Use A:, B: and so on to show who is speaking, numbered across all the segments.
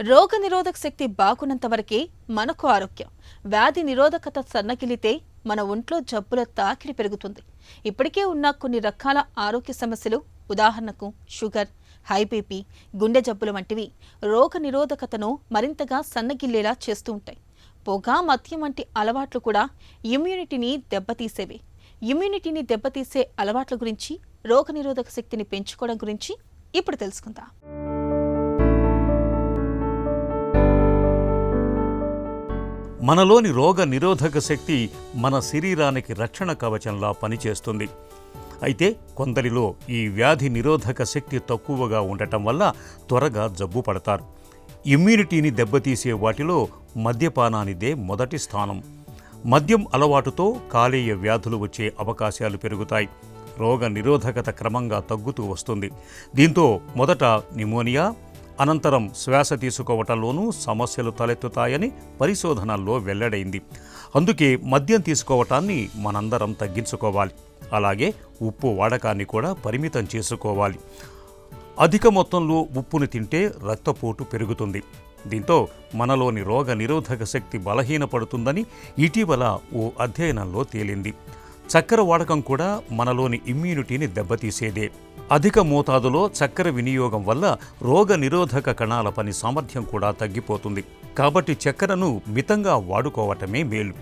A: రోగనిరోధక శక్తి బాగున్నంత వరకే మనకు ఆరోగ్యం. వ్యాధి నిరోధకత సన్నగిలితే మన ఒంట్లో జబ్బుల తాకిడి పెరుగుతుంది. ఇప్పటికే ఉన్న కొన్ని రకాల ఆరోగ్య సమస్యలు, ఉదాహరణకు షుగర్, హై బీపీ, గుండె జబ్బుల వంటివి రోగ నిరోధకతను మరింతగా సన్నగిల్లేలా చేస్తూ ఉంటాయి. పొగ, మద్యం వంటి అలవాట్లు కూడా ఇమ్యూనిటీని దెబ్బతీసేవి. ఇమ్యూనిటీని దెబ్బతీసే అలవాట్ల గురించి, రోగనిరోధక శక్తిని పెంచుకోవడం గురించి ఇప్పుడు తెలుసుకుందాం.
B: మనలోని రోగ నిరోధక శక్తి మన శరీరానికి రక్షణ కవచంలా పనిచేస్తుంది. అయితే కొందరిలో ఈ వ్యాధి నిరోధక శక్తి తక్కువగా ఉండటం వల్ల త్వరగా జబ్బు పడతారు. ఇమ్యూనిటీని దెబ్బతీసే వాటిలో మద్యపానానిదే మొదటి స్థానం. మద్యం అలవాటుతో కాలేయ వ్యాధులు వచ్చే అవకాశాలు పెరుగుతాయి. రోగ నిరోధకత క్రమంగా తగ్గుతూ వస్తుంది. దీంతో మొదట న్యూమోనియా, అనంతరం శ్వాస తీసుకోవటంలోనూ సమస్యలు తలెత్తుతాయని పరిశోధనల్లో వెల్లడైంది. అందుకే మద్యం తీసుకోవటాన్ని మనందరం తగ్గించుకోవాలి. అలాగే ఉప్పు వాడకాన్ని కూడా పరిమితం చేసుకోవాలి. అధిక మొత్తంలో ఉప్పుని తింటే రక్తపోటు పెరుగుతుంది. దీంతో మనలోని రోగ నిరోధక శక్తి బలహీనపడుతుందని ఇటీవల ఓ అధ్యయనంలో తేలింది. చక్కెర వాడకం కూడా మనలోని ఇమ్యూనిటీని దెబ్బతీసేదే. అధిక మోతాదులో చక్కెర వినియోగం వల్ల రోగ నిరోధక కణాల పని సామర్థ్యం కూడా తగ్గిపోతుంది. కాబట్టి చక్కెరను మితంగా వాడుకోవటమే మేలు.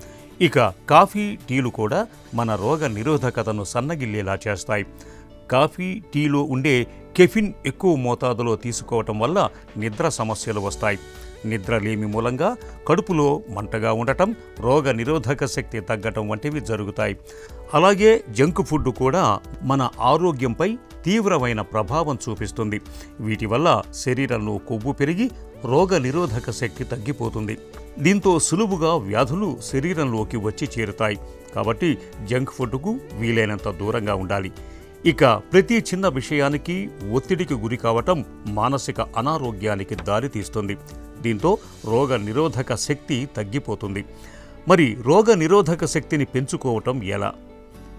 B: ఇక కాఫీ, టీలు కూడా మన రోగ నిరోధకతను సన్నగిల్లేలా చేస్తాయి. కాఫీ, టీలో ఉండే కెఫిన్ ఎక్కువ మోతాదులో తీసుకోవటం వల్ల నిద్ర సమస్యలు వస్తాయి. నిద్రలేమి మూలంగా కడుపులో మంటగా ఉండటం, రోగ నిరోధక శక్తి తగ్గటం వంటివి జరుగుతాయి. అలాగే జంక్ ఫుడ్ కూడా మన ఆరోగ్యంపై తీవ్రమైన ప్రభావం చూపిస్తుంది. వీటి వల్ల శరీరంలో కొవ్వు పెరిగి రోగ నిరోధక శక్తి తగ్గిపోతుంది. దీంతో సులువుగా వ్యాధులు శరీరంలోకి వచ్చి చేరుతాయి. కాబట్టి జంక్ ఫుడ్కు వీలైనంత దూరంగా ఉండాలి. ఇక ప్రతి చిన్న విషయానికి ఒత్తిడికి గురి కావటం మానసిక అనారోగ్యానికి దారితీస్తుంది. దీంతో రోగ నిరోధక శక్తి తగ్గిపోతుంది. మరి రోగ నిరోధక శక్తిని పెంచుకోవటం ఎలా?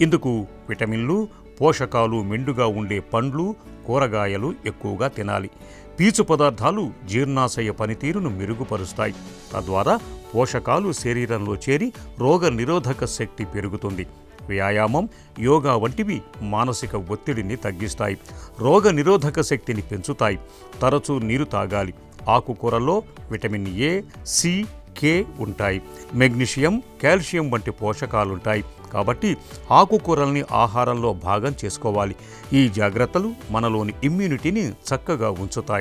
B: ఇందుకు విటమిన్లు, పోషకాలు మెండుగా ఉండే పండ్లు, కూరగాయలు ఎక్కువగా తినాలి. పీచు పదార్థాలు జీర్ణాశయ పనితీరును మెరుగుపరుస్తాయి. తద్వారా పోషకాలు శరీరంలో చేరి రోగ నిరోధక శక్తి పెరుగుతుంది. వ్యాయామం, యోగా వంటివి మానసిక ఒత్తిడిని తగ్గిస్తాయి, రోగ నిరోధక శక్తిని పెంచుతాయి. తరచూ నీరు తాగాలి. ఆకుకూరల్లో విటమిన్ ఏ, సి, కే ఉంటాయి. మెగ్నీషియం, కాల్షియం వంటి పోషకాలుంటాయి. కాబట్టి ఆకుకూరల్ని ఆహారంలో భాగం చేసుకోవాలి. ఈ జాగ్రత్తలు మనలోని ఇమ్యూనిటీని చక్కగా ఉంచుతాయి.